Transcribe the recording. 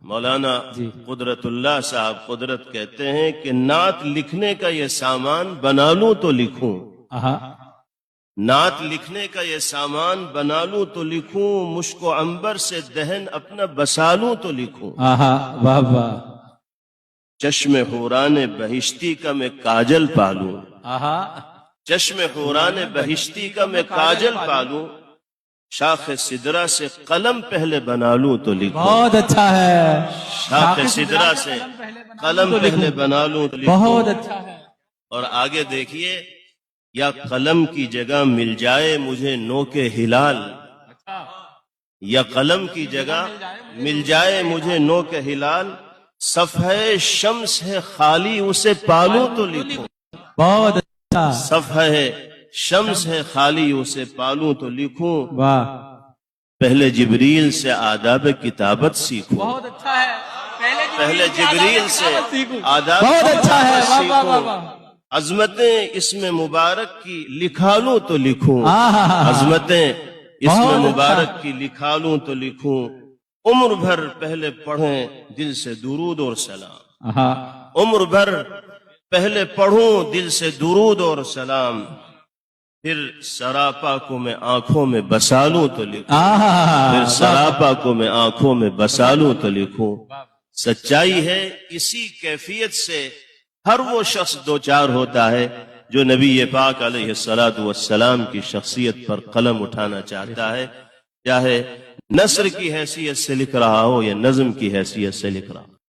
مولانا قدرت اللہ صاحب قدرت کہتے ہیں کہ نعت لکھنے کا یہ سامان بنا لوں تو لکھوں، نعت لکھنے کا یہ سامان بنا لوں تو لکھوں، مشک و عنبر سے دہن اپنا بسا لوں تو لکھوں، واہ واہ، چشم حوران بہشتی کا میں کاجل پالوں، چشم حوران بہشتی کا میں کاجل پالوں، شاخ سدرا سے قلم پہلے بنا لوں تو لکھوں، بہت اچھا ہے، شاخ سدرا سے قلم پہلے بنا لوں تو لکھوں، بہت اچھا ہے۔ اور آگے دیکھیے، یا قلم کی جگہ مل جائے مجھے نوک ہلال، یا قلم کی جگہ مل جائے مجھے نوک ہلال، صفحہ شمس ہے خالی اسے پالوں تو لکھوں، بہت اچھا، صفحہ شمس ہے خالی اسے پالوں تو لکھوں، واہ، پہلے جبریل سے آداب کتابت سیکھوں، بہت اچھا ہے، پہلے جبریل سے آداب بہت اچھا ہے، کتابت واہ واہ واہ سیکھوں، واہ، عظمتیں اسم مبارک کی لکھا لوں تو لکھوں، آہا، عظمتیں اسم بہت مبارک کی لکھا لوں تو لکھوں، عمر بھر پہلے پڑھیں دل سے درود اور سلام، عمر بھر پہلے پڑھوں دل سے درود اور سلام، پھر سراپا کو میں آنکھوں میں بسا لوں تو لکھوں، پھر سراپا کو میں آنکھوں میں بسا لوں تو لکھوں۔ سچائی ہے اسی کیفیت سے ہر وہ شخص دوچار ہوتا ہے جو نبی پاک علیہ السلام کی شخصیت پر قلم اٹھانا چاہتا ہے، چاہے نثر کی حیثیت سے لکھ رہا ہو یا نظم کی حیثیت سے لکھ رہا ہو۔